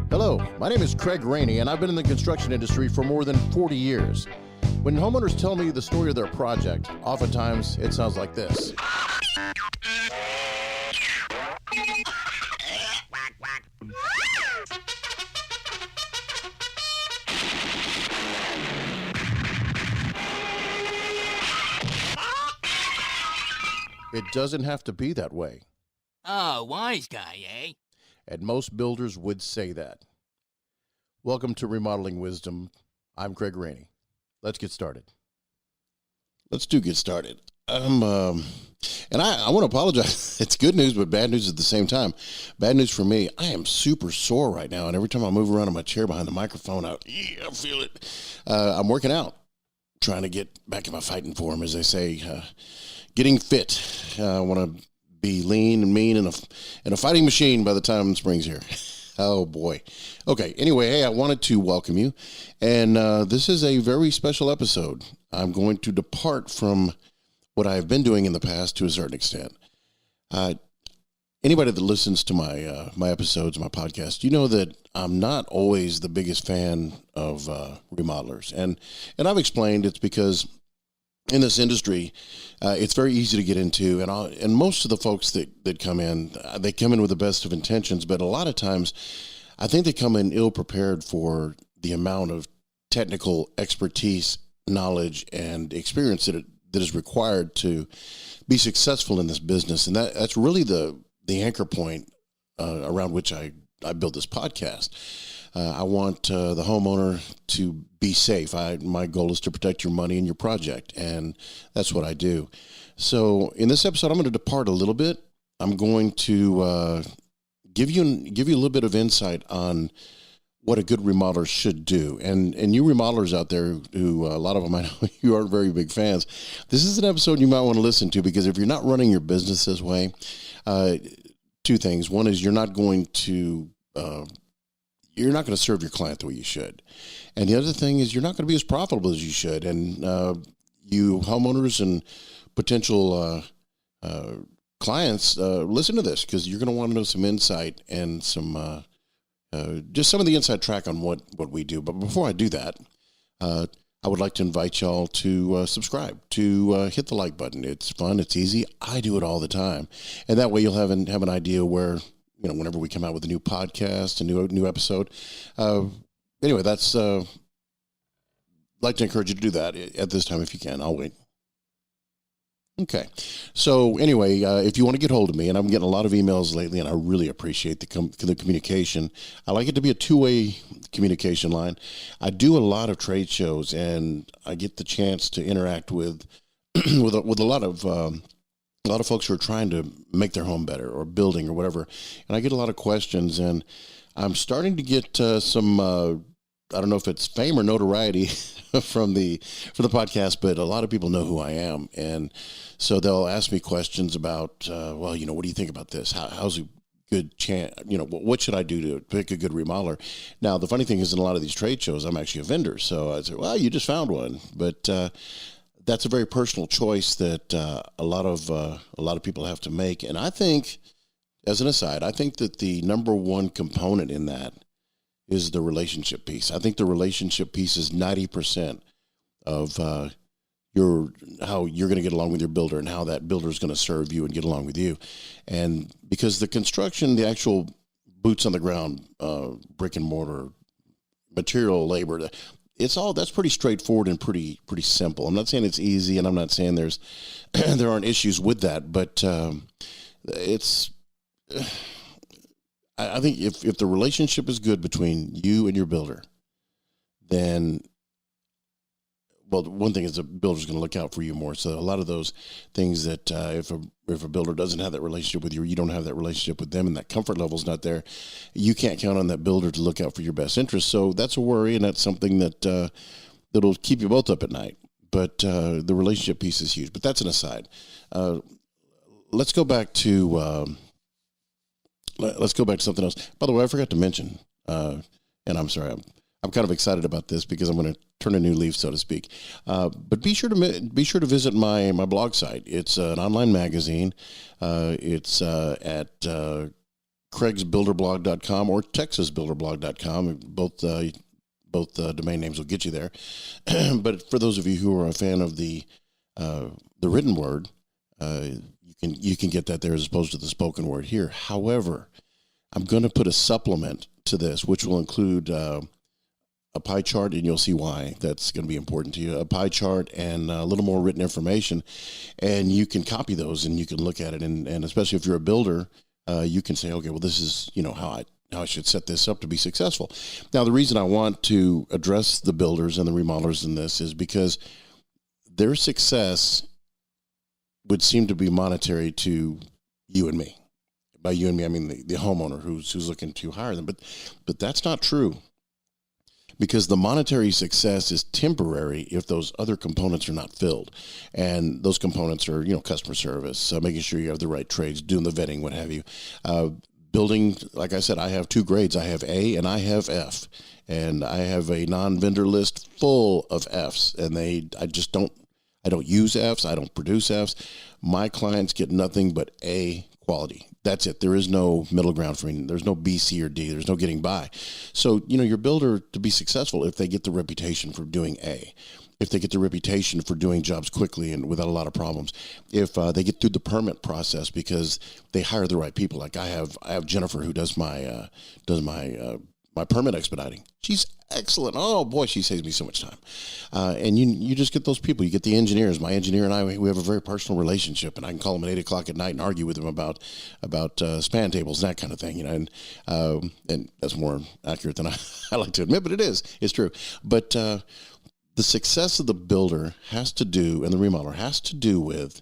Hello, my name is Craig Rainey, and I've been in the construction industry for more than 40 years. When homeowners tell me the story of their project, oftentimes it sounds like this. It doesn't have to be that way. Oh, wise guy, eh? And most builders would say that. Welcome to Remodeling Wisdom. I'm Craig Rainey. Let's get started. Let's get started. And I want to apologize. It's good news, but bad news at the same time. Bad news for me, I am super sore right now, and every time I move around in my chair behind the microphone, I feel it. I'm working out, trying to get back in my fighting form, as they say, getting fit. I want to be lean and mean and a fighting machine by the time spring's here. Oh boy. Okay. Anyway, hey, I wanted to welcome you, and this is a very special episode. I'm going to depart from what I've been doing in the past to a certain extent. Anybody that listens to my episodes, my podcast, you know that I'm not always the biggest fan of remodelers, and I've explained it's because in this industry, it's very easy to get into, and most of the folks that come in, they come in with the best of intentions, but a lot of times, I think they come in ill prepared for the amount of technical expertise, knowledge, and experience that is required to be successful in this business, and that's really the anchor point around which I built this podcast. I want the homeowner to be safe. My goal is to protect your money and your project, and that's what I do. So in this episode, I'm going to depart a little bit. I'm going to give you a little bit of insight on what a good remodeler should do. And you remodelers out there who a lot of them I know you aren't very big fans, this is an episode you might want to listen to, because if you're not running your business this way, two things. One is you're not going to serve your client the way you should. And the other thing is you're not going to be as profitable as you should. And you homeowners and potential clients, listen to this, because you're going to want to know some insight and some just some of the inside track on what we do. But before I do that, I would like to invite y'all to subscribe, to hit the like button. It's fun. It's easy. I do it all the time. And that way you'll have an idea where, whenever we come out with a new podcast, a new episode. Anyway, that's like to encourage you to do that at this time if you can. I'll wait. Okay. So anyway, if you want to get hold of me, and I'm getting a lot of emails lately, and I really appreciate the communication. I like it to be a two-way communication line. I do a lot of trade shows, and I get the chance to interact with with a lot of folks who are trying to make their home better or building or whatever. And I get a lot of questions, and I'm starting to get some, I don't know if it's fame or notoriety for the podcast, but a lot of people know who I am. And so they'll ask me questions about, what do you think about this? How's a good chance, what should I do to pick a good remodeler? Now, the funny thing is in a lot of these trade shows, I'm actually a vendor. So I say, well, you just found one. But, that's a very personal choice that a lot of people have to make. And I think, as an aside, I think that the number one component in that is the relationship piece. I think the relationship piece is 90% of how you're going to get along with your builder and how that builder is going to serve you and get along with you. And because the construction, the actual boots on the ground, brick and mortar, material, labor, that's pretty straightforward and pretty simple. I'm not saying it's easy, and I'm not saying there aren't issues with that, but I think if the relationship is good between you and your builder, then, well, one thing is the builder's going to look out for you more. So a lot of those things that if a builder doesn't have that relationship with you, or you don't have that relationship with them, and that comfort level's not there, you can't count on that builder to look out for your best interest. So that's a worry, and that's something that'll keep you both up at night. But the relationship piece is huge. But that's an aside. Let's go back to something else. By the way, I forgot to mention, and I'm sorry, I'm kind of excited about this because I'm going to turn a new leaf, so to speak. But be sure to visit my blog site. It's an online magazine. It's at craigsbuilderblog.com or texasbuilderblog.com. Both domain names will get you there. But for those of you who are a fan of the written word, you can get that there as opposed to the spoken word here. However, I'm going to put a supplement to this, which will include a pie chart, and you'll see why that's going to be important to you. A pie chart and a little more written information, and you can copy those and you can look at it. And especially if you're a builder, you can say, okay, well, this is how I should set this up to be successful. Now, the reason I want to address the builders and the remodelers in this is because their success would seem to be monetary to you and me. By you and me, I mean the homeowner who's looking to hire them. But that's not true, because the monetary success is temporary if those other components are not filled. And those components are, customer service, making sure you have the right trades, doing the vetting, what have you. Building, like I said, I have 2 grades. I have A and I have F. And I have a non-vendor list full of Fs. And I don't use Fs. I don't produce Fs. My clients get nothing but A quality. That's it. There is no middle ground for me. There's no B, C, or D. There's no getting by. So, your builder to be successful, if they get the reputation for doing A, if they get the reputation for doing jobs quickly and without a lot of problems, if they get through the permit process because they hire the right people. Like I have Jennifer who does my permit expediting. She's excellent. Oh boy, she saves me so much time. And you just get those people. You get the engineers. My engineer and I, we have a very personal relationship, and I can call him at 8:00 at night and argue with him about span tables and that kind of thing. And that's more accurate than I like to admit, but it's true. But the success of the builder has to do, and the remodeler has to do with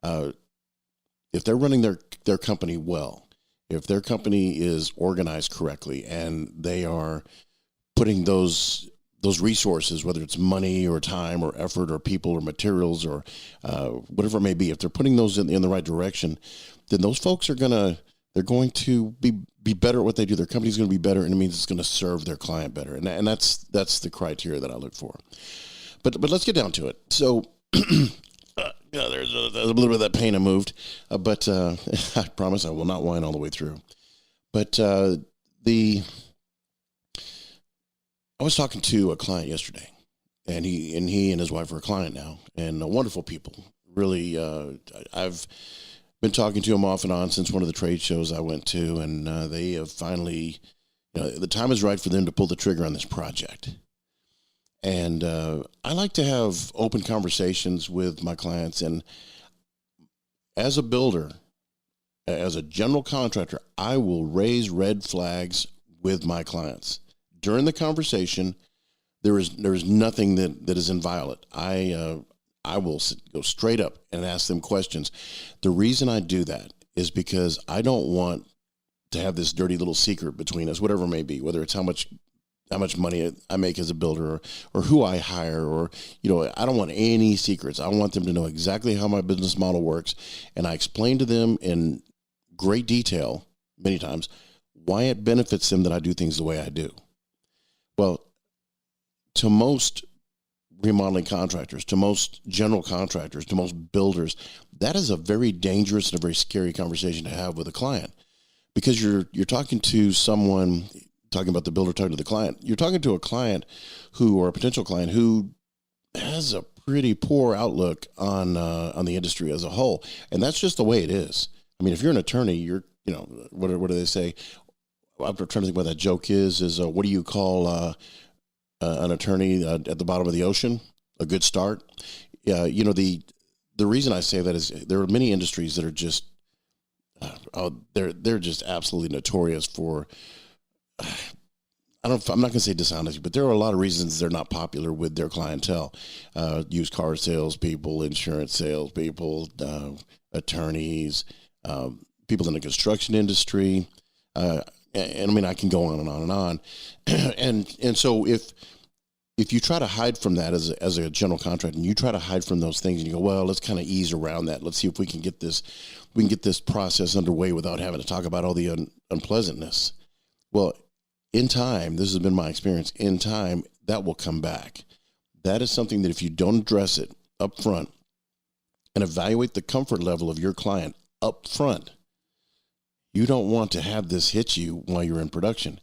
if they're running their company well. If their company is organized correctly and they are putting those resources, whether it's money or time or effort or people or materials or whatever it may be, if they're putting those in the right direction, then those folks they're going to be better at what they do. Their company's going to be better, and it means it's going to serve their client better. And that's the criteria that I look for. But let's get down to it. So there's a little bit of that pain I moved, but I promise I will not whine all the way through. But I was talking to a client yesterday, and he and his wife are a client now, and wonderful people. Really, I've been talking to them off and on since one of the trade shows I went to, and they have finally, the time is right for them to pull the trigger on this project. And I like to have open conversations with my clients. And as a builder, as a general contractor, I will raise red flags with my clients. During the conversation, there is nothing that is inviolate. I will go straight up and ask them questions. The reason I do that is because I don't want to have this dirty little secret between us, whatever it may be, whether it's how much money I make as a builder or who I hire, or, I don't want any secrets. I want them to know exactly how my business model works. And I explain to them in great detail, many times, why it benefits them that I do things the way I do. Well, to most remodeling contractors, to most general contractors, to most builders, that is a very dangerous and a very scary conversation to have with a client, because you're talking to someone, talking about the builder talking to the client. You're talking to a client or a potential client who has a pretty poor outlook on the industry as a whole, and that's just the way it is. I mean, if you're an attorney, you're what do they say? I'm trying to think what that joke is what do you call an attorney at the bottom of the ocean? A good start. The reason I say that is there are many industries that are just they're just absolutely notorious for. I'm not going to say dishonesty, but there are a lot of reasons they're not popular with their clientele. Used car salespeople, insurance salespeople, attorneys, people in the construction industry. And I mean, I can go on and on and on. and so if you try to hide from that as a general contractor, and you try to hide from those things, and you go, well, let's kind of ease around that. Let's see if we can get this process underway without having to talk about all the unpleasantness. Well, in time, this has been my experience, in time, that will come back. That is something that if you don't address it up front and evaluate the comfort level of your client up front, you don't want to have this hit you while you're in production,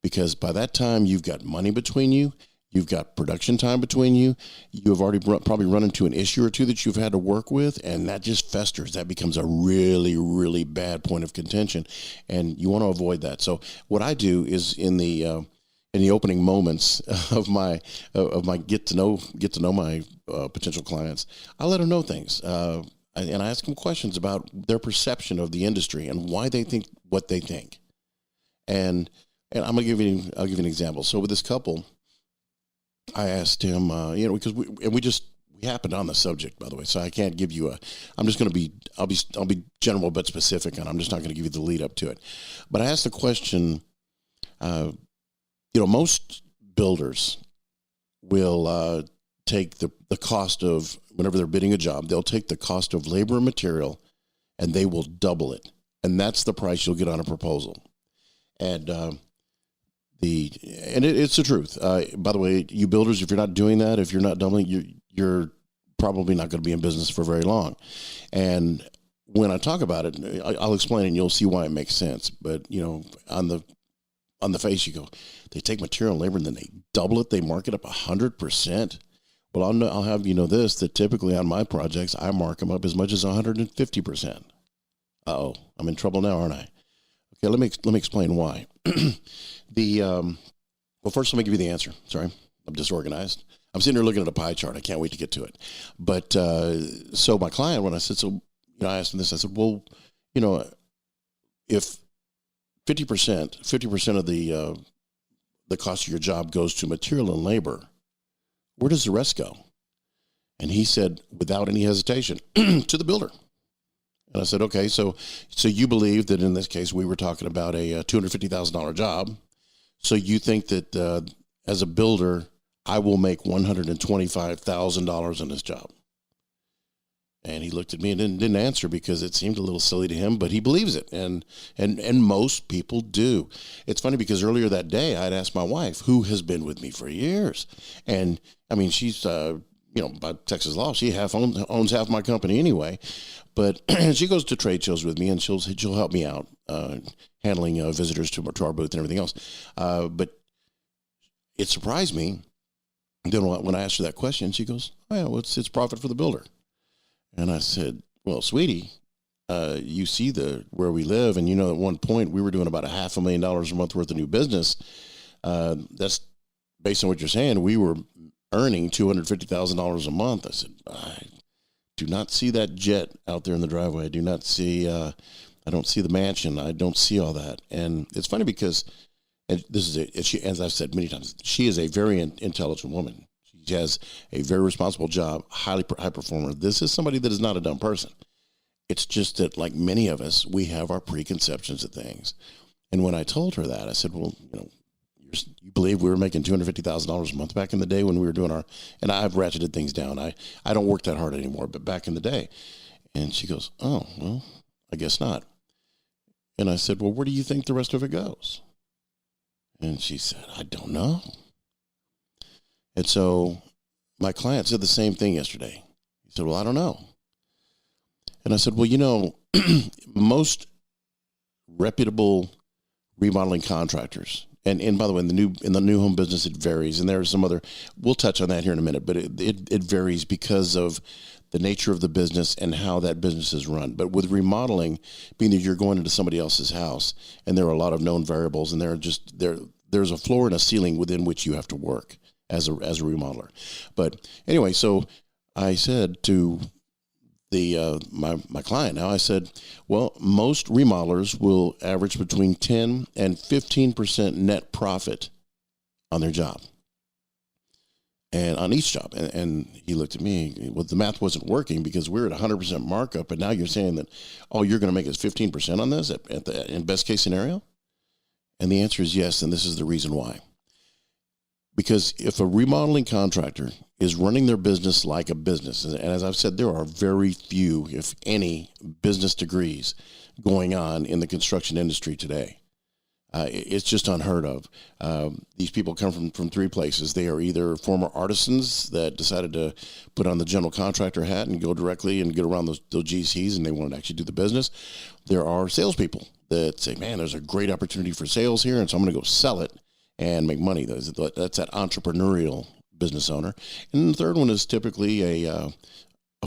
because by that time you've got money between you, you've got production time between you, you have already probably run into an issue or two that you've had to work with, and that just festers. That becomes a really, really bad point of contention, and you want to avoid that. So what I do is in the opening moments of my get to know my potential clients, I let them know things. And I ask them questions about their perception of the industry and why they think what they think. And I'll give you an example. So with this couple, I asked him, because we happened on the subject, by the way. So I can't give you I'll be general but specific, and I'm just not going to give you the lead up to it. But I asked the question, most builders will take the cost of, whenever they're bidding a job, they'll take the cost of labor and material and they will double it. And that's the price you'll get on a proposal. And it's the truth. By the way, you builders, if you're not doing that, if you're not doubling, you're probably not going to be in business for very long. And when I talk about it, I'll explain it and you'll see why it makes sense. But, on the face, you go, they take material and labor and then they double it. They mark it up 100%. Well, I'll have you know this, that typically on my projects, I mark them up as much as 150%. Uh-oh, I'm in trouble now, aren't I? Okay, let me explain why. Well, first let me give you the answer. Sorry, I'm disorganized. I'm sitting here looking at a pie chart. I can't wait to get to it. But so my client, when I said, I asked him this, I said, well, if 50% of the cost of your job goes to material and labor, where does the rest go? And he said, without any hesitation, to the builder. And I said, okay, so you believe that in this case we were talking about a $250,000 job. So you think that as a builder, I will make $125,000 on this job? And he looked at me and didn't answer, because it seemed a little silly to him, but he believes it. And most people do. It's funny because earlier that day I'd asked my wife, who has been with me for years. And I mean, she's, by Texas law, she owns half my company anyway, but she goes to trade shows with me and she'll help me out, handling visitors to our booth and everything else. But it surprised me. Then when I asked her that question, she goes, oh yeah, well, it's profit for the builder. And I said, well, sweetie, you see where we live, and at one point we were doing about $500,000 a month worth of new business. That's based on what you're saying. We were earning $250,000 a month. I said, I do not see that jet out there in the driveway. I do not see. I don't see the mansion. I don't see all that. And it's funny because, and this is it. She, as I've said many times, she is a very intelligent woman. She has a very responsible job, high performer. This is somebody that is not a dumb person. It's just that, like many of us, we have our preconceptions of things. And when I told her that, I said, well, you believe we were making $250,000 a month back in the day when we were doing and I've ratcheted things down. I don't work that hard anymore, but back in the day. And she goes, oh, well, I guess not. And I said, well, where do you think the rest of it goes? And she said, I don't know. And so my client said the same thing yesterday. He said, well, I don't know. And I said, well, most reputable remodeling contractors, and by the way, in the new home business, it varies. And there's some other, we'll touch on that here in a minute, but it varies because of the nature of the business and how that business is run. But with remodeling, being that you're going into somebody else's house, and there are a lot of known variables, and there's a floor and a ceiling within which you have to work as a remodeler. But anyway, so I said to my client now, I said, well, most remodelers will average between 10 and 15% net profit on their job, and on each job. And he looked at me, well, the math wasn't working because we're at 100% markup, and now you're saying that, oh, you're going to make us 15% on this in best case scenario? And the answer is yes, and this is the reason why. Because if a remodeling contractor is running their business like a business, and as I've said, there are very few, if any, business degrees going on in the construction industry today. It's just unheard of. These people come from three places. They are either former artisans that decided to put on the general contractor hat and go directly and get around those GCs, and they want to actually do the business. There are salespeople that say, man, there's a great opportunity for sales here, and so I'm going to go sell it and make money. That's that entrepreneurial business owner. And the third one is typically a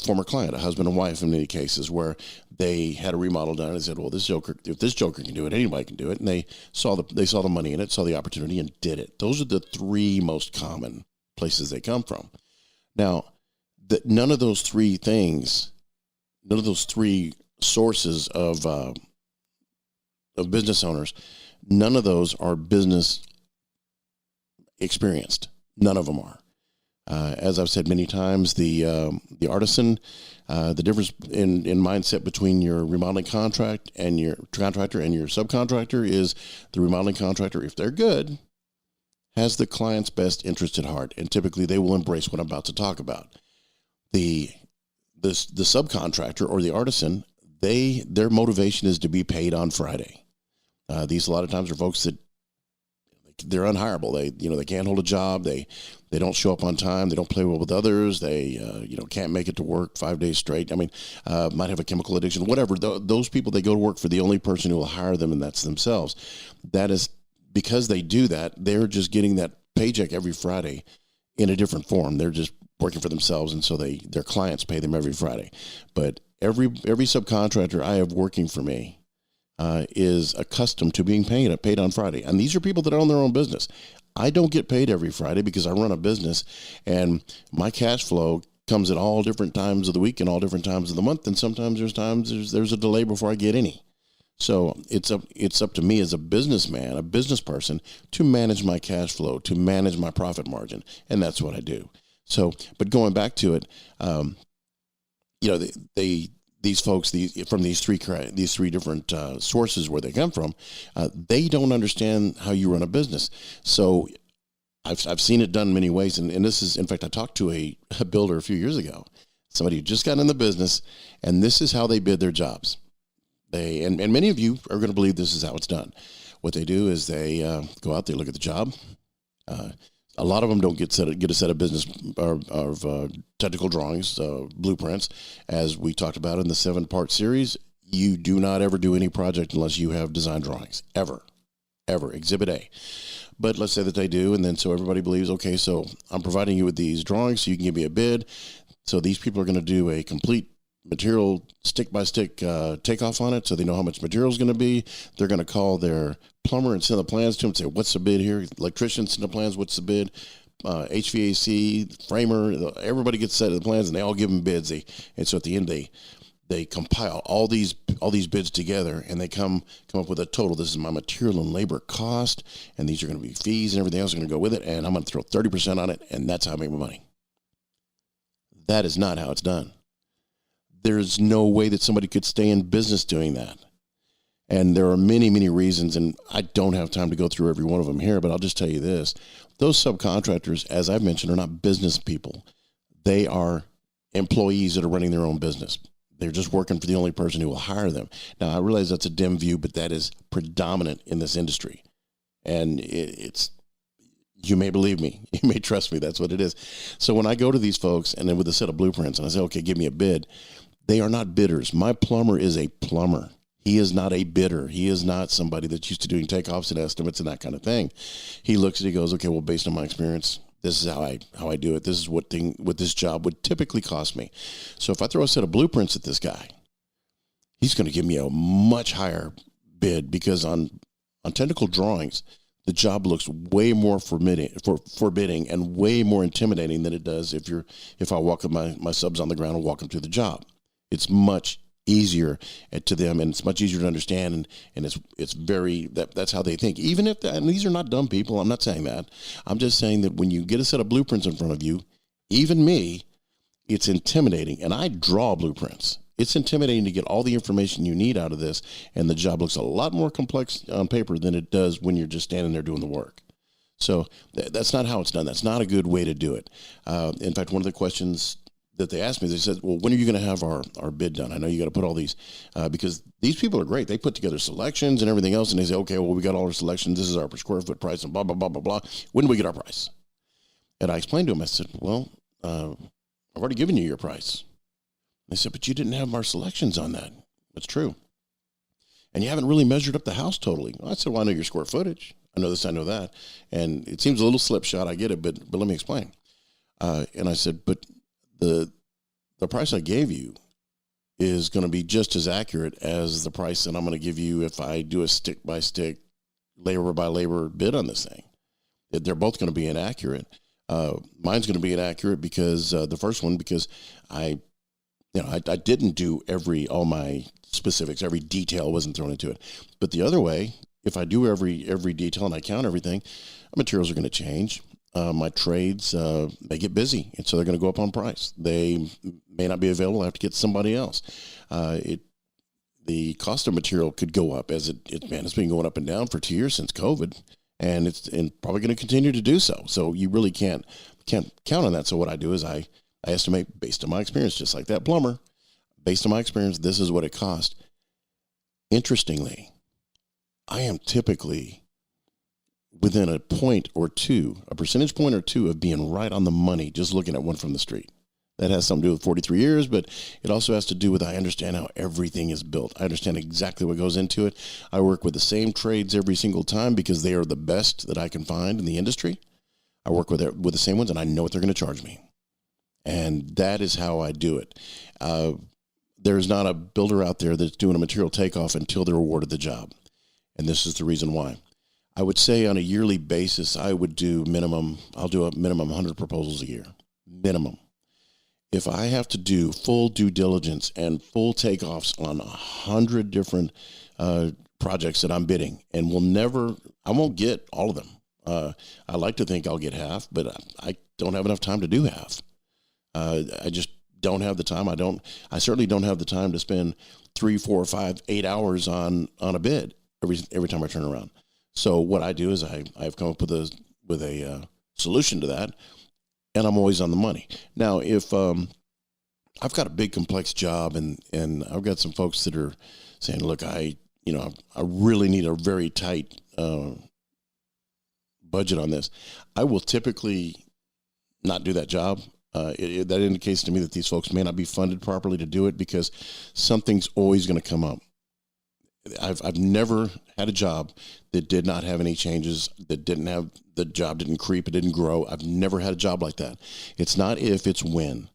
former client, a husband and wife in many cases, where they had a remodel done and said, well, if this joker can do it, anybody can do it. And they saw the money in it, saw the opportunity, and did it. Those are the three most common places they come from. Now, none of those three sources of business owners, none of those are business experienced. None of them are. As I've said many times, the artisan, the difference in mindset between your remodeling contractor and your subcontractor is the remodeling contractor, if they're good, has the client's best interest at heart, and typically they will embrace what I'm about to talk about. The subcontractor or the artisan, their motivation is to be paid on Friday. These a lot of times are folks that they're unhireable. They can't hold a job. They don't show up on time. They don't play well with others. They can't make it to work 5 days straight. I mean, might have a chemical addiction, whatever. Those people, they go to work for the only person who will hire them, and that's themselves. That is because they do that. They're just getting that paycheck every Friday in a different form. They're just working for themselves, and so their clients pay them every Friday. But every subcontractor I have working for me is accustomed to being paid on Friday. And these are people that own their own business. I don't get paid every Friday because I run a business, and my cash flow comes at all different times of the week and all different times of the month. And sometimes there's a delay before I get any. So it's up to me as a businessman, a business person, to manage my cash flow, to manage my profit margin. And that's what I do. So, but going back to it, these folks, from these three different sources where they come from, they don't understand how you run a business. So I've seen it done many ways. And this is, in fact, I talked to a builder a few years ago, somebody who just got in the business, and this is how they bid their jobs. And many of you are going to believe this is how it's done. What they do is they go out, they look at the job. A lot of them don't get a set of business or technical drawings, blueprints. As we talked about in the 7-part series, you do not ever do any project unless you have design drawings, ever, Exhibit A. But let's say that they do, and then so everybody believes, okay, so I'm providing you with these drawings so you can give me a bid. So these people are going to do a complete material stick-by-stick takeoff on it, so they know how much material is going to be. They're going to call their plumber and send the plans to him and say, what's the bid here? Electrician, send the plans, what's the bid? HVAC, framer, everybody gets set of the plans, and they all give them bids. And so at the end, they compile all these bids together, and they come up with a total. This is my material and labor cost, and these are going to be fees and everything else is going to go with it, and I'm going to throw 30% on it, and that's how I make my money. That is not how it's done. There's no way that somebody could stay in business doing that. And there are many, many reasons, and I don't have time to go through every one of them here, but I'll just tell you this. Those subcontractors, as I've mentioned, are not business people. They are employees that are running their own business. They're just working for the only person who will hire them. Now, I realize that's a dim view, but that is predominant in this industry. And it's you may believe me. You may trust me. That's what it is. So when I go to these folks, and then with a set of blueprints, and I say, okay, give me a bid, they are not bidders. My plumber is a plumber. He is not a bidder. He is not somebody that's used to doing takeoffs and estimates and that kind of thing. He looks and he goes, okay, well, based on my experience, this is how I do it. This is what this job would typically cost me. So if I throw a set of blueprints at this guy, he's going to give me a much higher bid, because on technical drawings, the job looks way more forbidding and way more intimidating than it does if I walk my subs on the ground and walk them through the job. It's much easier to them, and it's much easier to understand, and it's very that's how they think. Even if and these are not dumb people, I'm not saying that. I'm just saying that when you get a set of blueprints in front of you, even me, it's intimidating, and I draw blueprints. It's intimidating to get all the information you need out of this, and the job looks a lot more complex on paper than it does when you're just standing there doing the work. So that's not how it's done. That's not a good way to do it. In fact, one of the questions that they asked me, they said, well, when are you going to have our bid done? I know you got to put all these, because these people are great. They put together selections and everything else. And they say, okay, well, we got all our selections. This is our per square foot price and blah, blah, blah, blah, blah. When do we get our price? And I explained to them, I said, well, I've already given you your price. They said, but you didn't have our selections on that. That's true. And you haven't really measured up the house totally. Well, I said, well, I know your square footage. I know this, I know that. And it seems a little slipshod. I get it, but let me explain. And I said, but the price I gave you is going to be just as accurate as the price that I'm going to give you if I do a stick by stick, labor by labor bid on this thing. They're both going to be inaccurate. Mine's going to be inaccurate because the first one, because I didn't do all my specifics, every detail wasn't thrown into it. But the other way, if I do every detail and I count everything, materials are going to change. My trades, they get busy, and so they're going to go up on price. They may not be available. I have to get somebody else. The cost of material could go up it's been going up and down for 2 years since COVID, and it's probably going to continue to do so. So you really can't count on that. So what I do is I estimate based on my experience, just like that plumber. Based on my experience, this is what it cost. Interestingly, I am typically within a percentage point or two of being right on the money, just looking at one from the street. That has something to do with 43 years, but it also has to do with I understand how everything is built. I understand exactly what goes into it. I work with the same trades every single time because they are the best that I can find in the industry. I work with the same ones, and I know what they're going to charge me. And that is how I do it. There's not a builder out there that's doing a material takeoff until they're awarded the job. And this is the reason why. I would say on a yearly basis, I'll do a minimum 100 proposals a year. Minimum. If I have to do full due diligence and full takeoffs on 100 different projects that I'm bidding, and I won't get all of them. I like to think I'll get half, but I don't have enough time to do half. I just don't have the time. I certainly don't have the time to spend 3, 4, 5, 8 hours on a bid every time I turn around. So what I do is I've come up with a solution to that, and I'm always on the money. Now, if I've got a big complex job and I've got some folks that are saying, look, I really need a very tight budget on this, I will typically not do that job. That indicates to me that these folks may not be funded properly to do it because something's always going to come up. I've never had a job that did not have any changes, the job didn't creep, it didn't grow. I've never had a job like that. It's not if, it's when.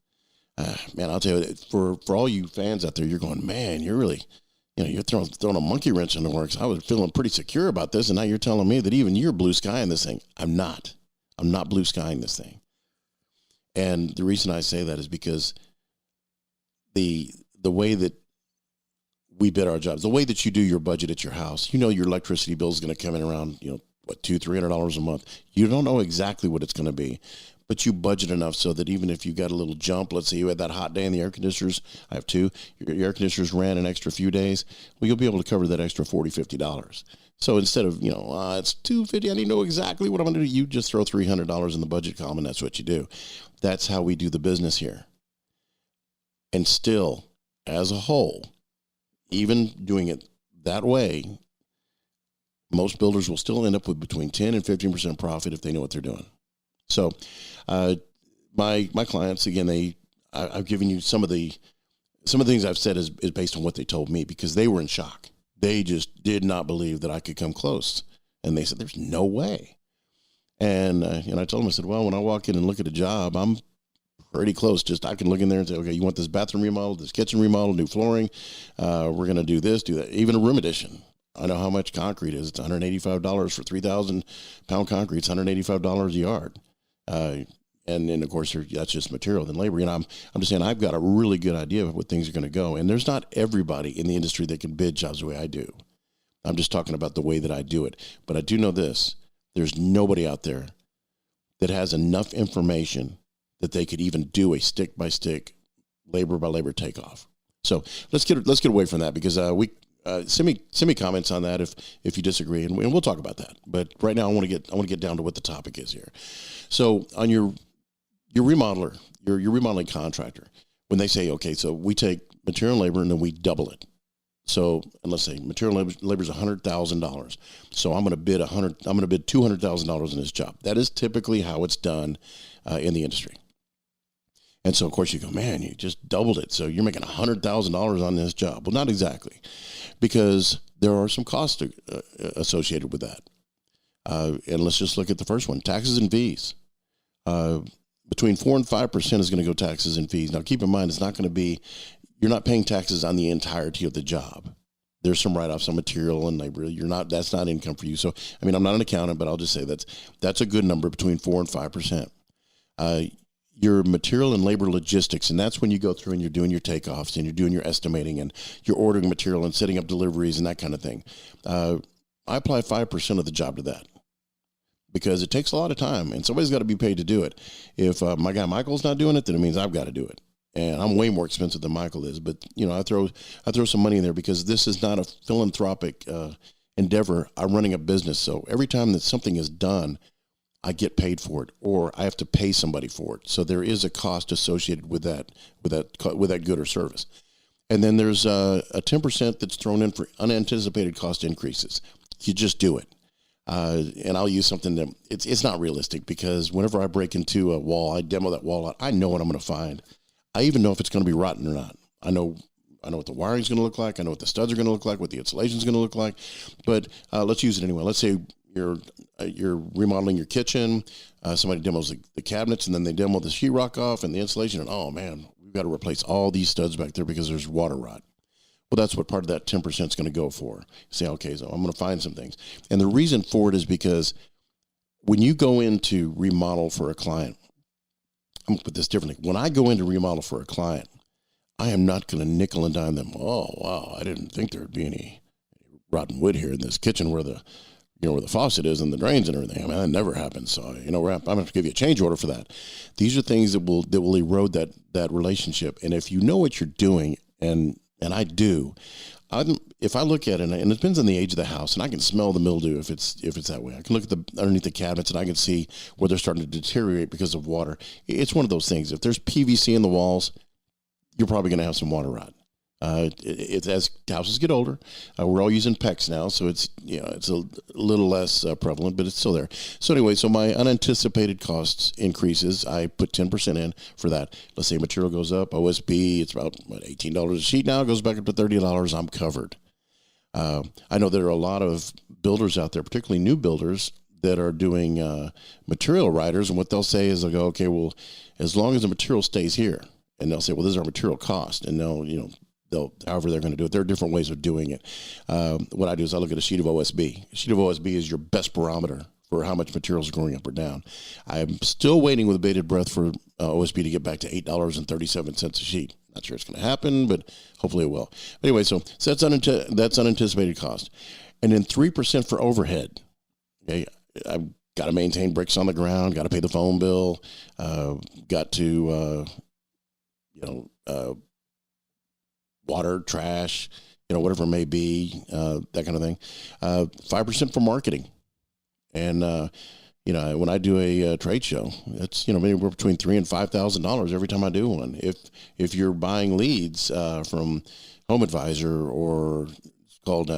Man, I'll tell you, for all you fans out there, you're going, man, you're really, you're throwing a monkey wrench in the works. I was feeling pretty secure about this, and now you're telling me that even you're blue skying this thing. I'm not blue skying this thing. And the reason I say that is because the way that we bid our jobs, the way that you do your budget at your house, your electricity bill is going to come in around, $200-$300 a month. You don't know exactly what it's going to be, but you budget enough so that even if you got a little jump, let's say you had that hot day in the air conditioners, I have two, your air conditioners ran an extra few days, well, you'll be able to cover that extra $40-$50. So instead of, it's $250, I need to know exactly what I'm going to do. You just throw $300 in the budget column, and that's what you do. That's how we do the business here. And still, as a whole, even doing it that way, most builders will still end up with between 10 and 15% profit if they know what they're doing. So my clients, again, I've given you some of the things I've said is based on what they told me, because they were in shock. They just did not believe that I could come close. And they said, there's no way. And I told them, I said, well, when I walk in and look at a job, I'm pretty close. Just I can look in there and say, okay, you want this bathroom remodel, this kitchen remodel, new flooring. We're going to do this, do that. Even a room addition. I know how much concrete is. It's $185 for 3,000 pound concrete. It's $185 a yard. And then, of course, that's just material and labor. I'm just saying I've got a really good idea of what things are going to go. And there's not everybody in the industry that can bid jobs the way I do. I'm just talking about the way that I do it. But I do know this. There's nobody out there that has enough information that they could even do a stick-by-stick, labor-by-labor takeoff. So let's get away from that, because send me comments on that if you disagree, and we'll talk about that. But right now, I want to get down to what the topic is here. So on your your remodeler, your remodeling contractor, when they say, okay, so we take material and labor and then we double it. So, and let's say material labor is $100,000. So I'm going to bid $200,000 in this job. That is typically how it's done in the industry. And so, of course, you go, man, you just doubled it. So you're making $100,000 on this job. Well, not exactly, because there are some costs associated with that. And let's just look at the first one, taxes and fees. Between 4 and 5% is going to go taxes and fees. Now, keep in mind, it's not going to be, you're not paying taxes on the entirety of the job. There's some write-offs on material and labor. That's not income for you. So, I mean, I'm not an accountant, but I'll just say that's a good number, between 4 and 5%. Your material and labor logistics, and that's when you go through and you're doing your takeoffs and you're doing your estimating and you're ordering material and setting up deliveries and that kind of thing. I apply 5% of the job to that, because it takes a lot of time and somebody's got to be paid to do it. If my guy Michael's not doing it, then it means I've got to do it. And I'm way more expensive than Michael is, but I throw some money in there because this is not a philanthropic endeavor. I'm running a business, so every time that something is done, I get paid for it, or I have to pay somebody for it. So there is a cost associated with that good or service. And then there's a 10% that's thrown in for unanticipated cost increases. You just do it. And I'll use something that it's not realistic, because whenever I break into a wall, I demo that wall out, I know what I'm going to find. I even know if it's going to be rotten or not. I know what the wiring's going to look like. I know what the studs are going to look like, what the insulation's going to look like. But let's use it anyway. Let's say you're remodeling your kitchen. Somebody demos the cabinets, and then they demo the sheetrock off and the insulation. And oh man, we've got to replace all these studs back there because there's water rot. Well, that's what part of that 10% is going to go for. You say, okay, so I'm going to find some things. And the reason for it is because when you go into remodel for a client, I'm going to put this differently. When I go into remodel for a client, I am not going to nickel and dime them. Oh, wow, I didn't think there would be any rotten wood here in this kitchen where the faucet is and the drains and everything. I mean, that never happens. So, I'm going to have to give you a change order for that. These are things that will erode that relationship. And if you know what you're doing, and I do, if I look at it, and it depends on the age of the house, and I can smell the mildew if it's that way. I can look at underneath the cabinets, and I can see where they're starting to deteriorate because of water. It's one of those things. If there's PVC in the walls, you're probably going to have some water rot. It's as houses get older, we're all using PEX now, so it's a little less prevalent, but it's still there. So anyway, so my unanticipated costs increases. I put 10% in for that. Let's say material goes up, OSB, it's about $18 a sheet now, it goes back up to $30. I'm covered. I know there are a lot of builders out there, particularly new builders, that are doing material riders, and what they'll say is they'll go, okay, well, as long as the material stays here, and they'll say, well, this is our material cost, and however they're going to do it. There are different ways of doing it. What I do is I look at a sheet of OSB. A sheet of OSB is your best barometer for how much material is going up or down. I'm still waiting with bated breath for OSB to get back to $8.37 a sheet. Not sure it's going to happen, but hopefully it will. Anyway, so that's unanticipated cost. And then 3% for overhead. Okay, I've got to maintain bricks on the ground, got to pay the phone bill, got to, water, trash, whatever it may be, that kind of thing. 5% for marketing. And, when I do a trade show, it's, maybe we're between $3,000 and $5,000 every time I do one. If you're buying leads from Home Advisor, or it's called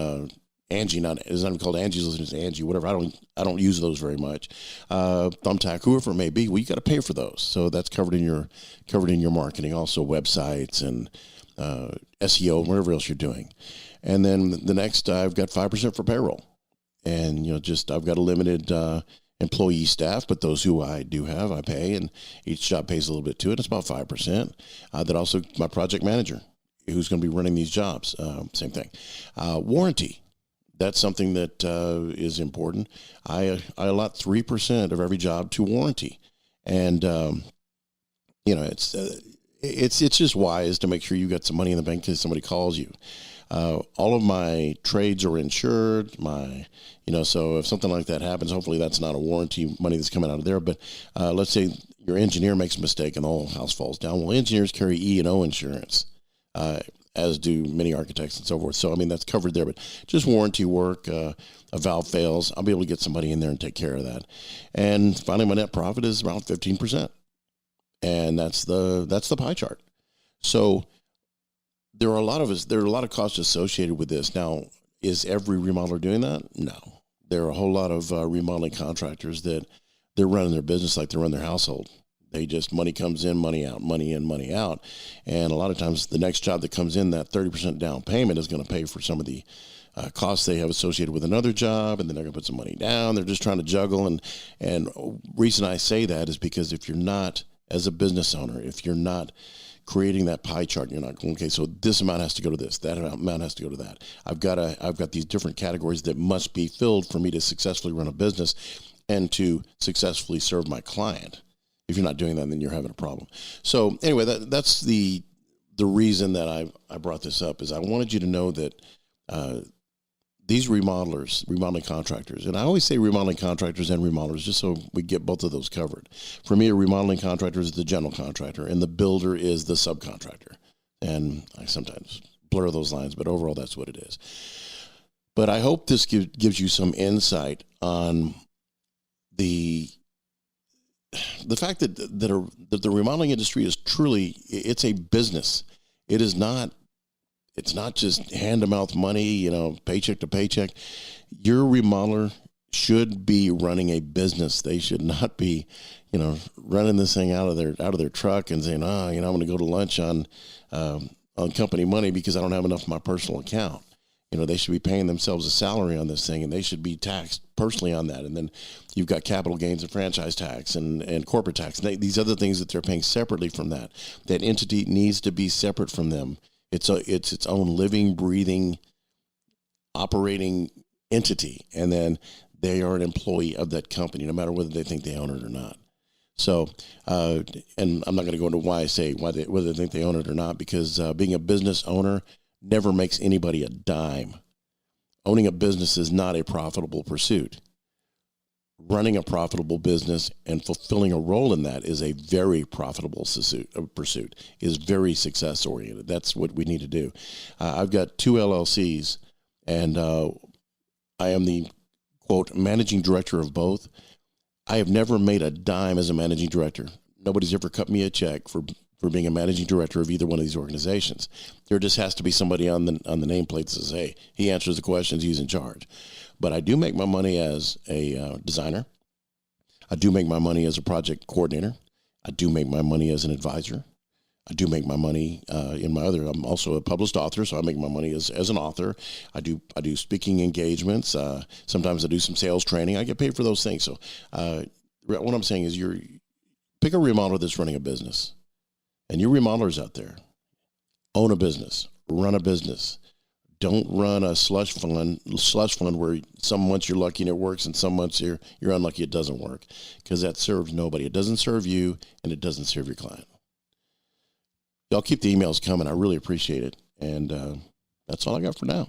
Angie, it's not even called Angie's, it's Angie, whatever. I don't use those very much. Thumbtack, whoever it may be, well, you got to pay for those. So that's covered in your marketing, also websites and SEO, whatever else you're doing. And then the next, I've got 5% for payroll. And, I've got a limited employee staff, but those who I do have, I pay, and each job pays a little bit to it. It's about 5%. That also, my project manager, who's going to be running these jobs, same thing. Warranty, that's something that is important. I allot 3% of every job to warranty. And, it's just wise to make sure you got some money in the bank because somebody calls you. All of my trades are insured. So if something like that happens, hopefully that's not a warranty money that's coming out of there. But let's say your engineer makes a mistake and the whole house falls down. Well, engineers carry E&O insurance, as do many architects and so forth. So, that's covered there. But just warranty work, a valve fails, I'll be able to get somebody in there and take care of that. And finally, my net profit is around 15%. and that's the pie chart. So there are a lot of costs associated with this. Now, is every remodeler doing that? No. There are a whole lot of remodeling contractors that they're running their business like they run their household. They just, money comes in, money out, money in, money out. And a lot of times the next job that comes in, that 30% down payment is going to pay for some of the costs they have associated with another job, and then they're going to put some money down. They're just trying to juggle. And reason I say that is because if you're not, as a business owner, if you're not creating that pie chart, you're not going, okay, so this amount has to go to this, that amount has to go to that. I've got these different categories that must be filled for me to successfully run a business and to successfully serve my client. If you're not doing that, then you're having a problem. So anyway, that's the reason that I brought this up, is I wanted you to know that these remodeling contractors, and I always say remodeling contractors and remodelers just so we get both of those covered. For me, a remodeling contractor is the general contractor, and the builder is the subcontractor. And I sometimes blur those lines, but overall, that's what it is. But I hope this gives you some insight on the fact that the remodeling industry is truly, it's a business. It's not just hand-to-mouth money, paycheck to paycheck. Your remodeler should be running a business. They should not be, running this thing out of their truck and saying, I'm going to go to lunch on company money because I don't have enough in my personal account. They should be paying themselves a salary on this thing, and they should be taxed personally on that. And then you've got capital gains and franchise tax and corporate tax. These other things that they're paying separately from that. That entity needs to be separate from them. It's its own living, breathing, operating entity, and then they are an employee of that company, no matter whether they think they own it or not. So, and I'm not going to go into why I say whether they think they own it or not, because being a business owner never makes anybody a dime. Owning a business is not a profitable pursuit. Running a profitable business and fulfilling a role in that is a very profitable pursuit, is very success oriented. That's what we need to do. I've got 2 LLCs, and I am the, quote, managing director of both. I have never made a dime as a managing director. Nobody's ever cut me a check for being a managing director of either one of these organizations. There just has to be somebody on the nameplate that says, hey, he answers the questions, he's in charge. But I do make my money as a designer. I do make my money as a project coordinator. I do make my money as an advisor. I do make my money I'm also a published author, so I make my money as an author. I do speaking engagements. Sometimes I do some sales training. I get paid for those things. So what I'm saying is, pick a remodeler that's running a business. And you remodelers out there, own a business, run a business. Don't run a slush fund where some months you're lucky and it works, and some months you're unlucky it doesn't work, because that serves nobody. It doesn't serve you, and it doesn't serve your client. Y'all keep the emails coming. I really appreciate it. And that's all I got for now.